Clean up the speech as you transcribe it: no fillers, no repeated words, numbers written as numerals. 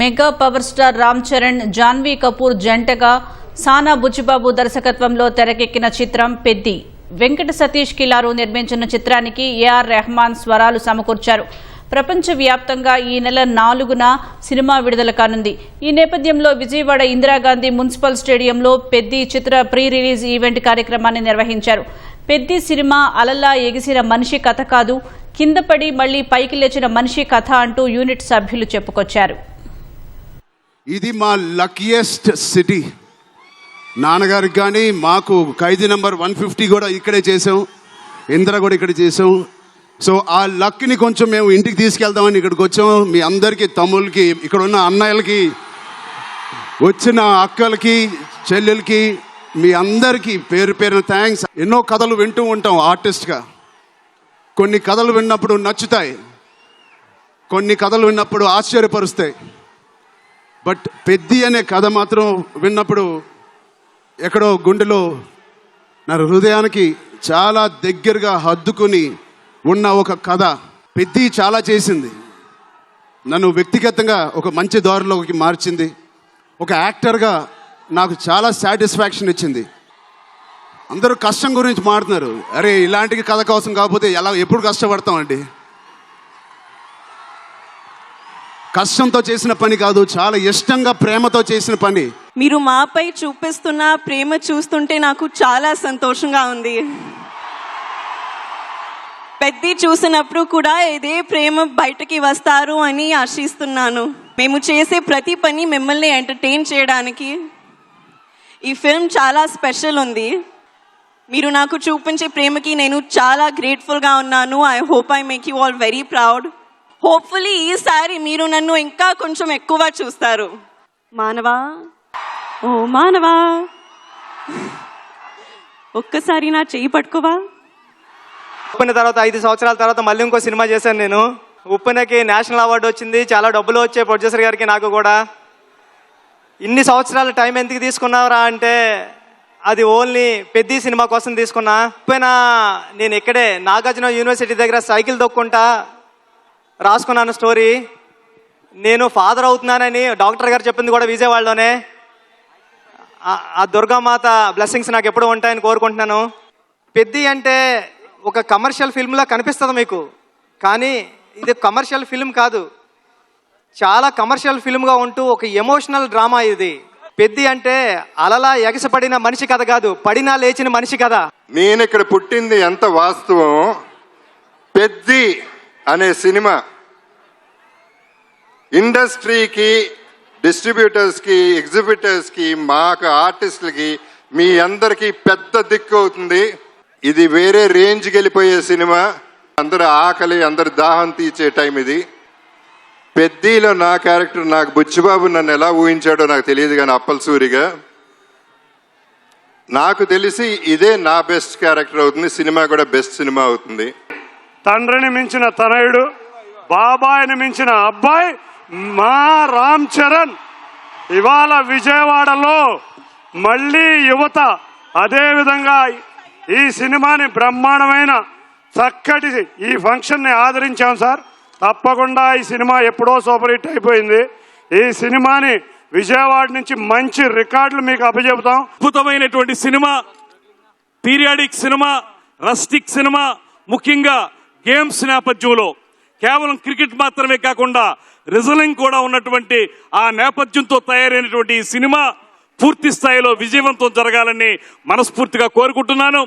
Mega power star Ram Charan, Janhvi Kapoor జంటగా సానా బుచ్చిబాబు దర్శకత్వంలో తెరకెక్కిన చిత్రం పెద్ది. వెంకట సతీష్ కిలారు నిర్మించిన చిత్రానికి ఏఆర్ రెహమాన్ స్వరాలు సమకూర్చారు. ప్రపంచవ్యాప్తంగా ఈ నెల 4న సినిమా విడుదల కానుంది. ఈ నేపథ్యంలో విజయవాడ ఇందిరాగాంధీ మున్సిపల్ స్టేడియంలో పెద్ది చిత్ర ప్రీ రిలీజ్ ఈవెంట్ కార్యక్రమాన్ని నిర్వహించారు. పెద్ది సినిమా అలలా ఎగిసిన మనిషి కథ కాదు, కింద పడి మళ్లీ పైకి లేచిన మనిషి కథ అంటూ యూనిట్ సభ్యులు చెప్పుకొచ్చారు. ఇది మా లక్కీయెస్ట్ సిటీ. నాన్నగారికి కానీ మాకు ఖైదీ నెంబర్ 150 కూడా ఇక్కడే చేసాం, ఇందిరా కూడా ఇక్కడ చేసాం. సో ఆ లక్ని కొంచెం మేము ఇంటికి తీసుకెళ్దామని ఇక్కడికి వచ్చాం. మీ అందరికీ, తమ్ముళ్ళకి, ఇక్కడ ఉన్న అన్నయ్యలకి, వచ్చిన అక్కలకి, చెల్లెలకి, మీ అందరికీ పేరు పేరున థ్యాంక్స్. ఎన్నో కథలు వింటూ ఉంటాం ఆర్టిస్ట్గా. కొన్ని కథలు విన్నప్పుడు నచ్చుతాయి, కొన్ని కథలు విన్నప్పుడు ఆశ్చర్యపరుస్తాయి. బట్ పెద్ది అనే కథ మాత్రం విన్నప్పుడు ఎక్కడో గుండెలో నా హృదయానికి చాలా దగ్గరగా హద్దుకుని ఉన్న ఒక కథ. పెద్ది చాలా చేసింది, నన్ను వ్యక్తిగతంగా ఒక మంచి దారిలోకి మార్చింది. ఒక యాక్టర్గా నాకు చాలా సాటిస్ఫాక్షన్ ఇచ్చింది. అందరూ కష్టం గురించి మాట్లాడుతున్నారు. అరే ఇలాంటి కథ కోసం కాకపోతే ఎప్పుడు కష్టపడతామండి. కష్టంతో చేసిన పని కాదు, చాలా ఇష్టంగా ప్రేమతో చేసిన పని. మీరు మాపై చూపిస్తున్న ప్రేమ చూస్తుంటే నాకు చాలా సంతోషంగా ఉంది. పెద్ది చూసినప్పుడు కూడా ఇదే ప్రేమ బయటకి వస్తారు అని ఆశిస్తున్నాను. మేము చేసే ప్రతి పని మిమ్మల్ని ఎంటర్టైన్ చేయడానికి. ఈ ఫిల్మ్ చాలా స్పెషల్ ఉంది. మీరు నాకు చూపించే ప్రేమకి నేను చాలా గ్రేట్ఫుల్గా ఉన్నాను. I hope I make you all very proud. Hopefully ఈసారి మీరు నన్ను ఇంకా కొంచెం ఎక్కువ చూస్తారు. మానవా, ఓ మానవా, ఒక్కసారి నా చెయ్యి పట్టుకోవా. ఉప్పెన తర్వాత 5 సంవత్సరాల తర్వాత మళ్ళీ ఇంకో సినిమా చేశాను నేను. ఉప్పెనకి నేషనల్ అవార్డు వచ్చింది, చాలా డబ్బులు వచ్చాయి ప్రొడ్యూసర్ గారికి, నాకు కూడా. ఇన్ని సంవత్సరాల టైం ఎందుకు తీసుకున్నారా అంటే అది ఓన్లీ పెద్ది సినిమా కోసం తీసుకున్నా. ఉప్పెన నేను ఇక్కడే నాగార్జున యూనివర్సిటీ దగ్గర సైకిల్ దొక్కుంటా రాసుకున్నాను స్టోరీ. నేను ఫాదర్ అవుతున్నానని డాక్టర్ గారు చెప్పింది కూడా విజయవాడలోనే. ఆ దుర్గామాత బ్లెస్సింగ్స్ నాకు ఎప్పుడు ఉంటాయని కోరుకుంటున్నాను. పెద్ది అంటే ఒక కమర్షియల్ ఫిల్మ్లా కనిపిస్తుంది మీకు, కానీ ఇది కమర్షియల్ ఫిల్మ్ కాదు. చాలా కమర్షియల్ ఫిల్మ్గా ఉంటూ ఒక ఎమోషనల్ డ్రామా ఇది. పెద్ది అంటే అలలా ఎగసపడిన మనిషి కథ కాదు, పడినా లేచిన మనిషి కథ. నేను ఇక్కడ పుట్టింది ఎంత వాస్తవం. పెద్ది అనే సినిమా ఇండస్ట్రీకి, డిస్ట్రిబ్యూటర్స్కి, ఎగ్జిబిటర్స్కి, మాకు ఆర్టిస్టులకి, మీ అందరికీ పెద్ద దిక్కు అవుతుంది. ఇది వేరే రేంజ్కి వెళ్ళిపోయే సినిమా. అందరు ఆకలి, అందరు దాహం తీర్చే టైం ఇది. పెద్దిలో నా క్యారెక్టర్, నాకు బుచ్చిబాబు నన్ను ఎలా ఊహించాడో నాకు తెలియదు, కానీ అప్పలసూరిగా నాకు తెలిసి ఇదే నా బెస్ట్ క్యారెక్టర్ అవుతుంది. సినిమా కూడా బెస్ట్ సినిమా అవుతుంది. తండ్రిని మించిన తనయుడు, బాబాయిని మించిన అబ్బాయి మా రామ్ చరణ్ ఇవాళ విజయవాడలో మళ్ళీ యువత అదేవిధంగా ఈ సినిమాని బ్రహ్మాండమైన చక్కటి ఈ ఫంక్షన్ని ఆదరించాం సార్. తప్పకుండా ఈ సినిమా ఎప్పుడో సూపర్ హిట్ అయిపోయింది. ఈ సినిమాని విజయవాడ నుంచి మంచి రికార్డులు మీకు అప్పచెబుతాం. అద్భుతమైనటువంటి cinema, periodic cinema, rustic cinema, ముఖ్యంగా గేమ్స్ నేపథ్యంలో కేవలం క్రికెట్ మాత్రమే కాకుండా రెజ్లింగ్ కూడా ఉన్నటువంటి ఆ నేపథ్యంతో తయారైనటువంటి ఈ సినిమా పూర్తి స్థాయిలో విజయవంతం జరగాలని మనస్ఫూర్తిగా కోరుకుంటున్నాను.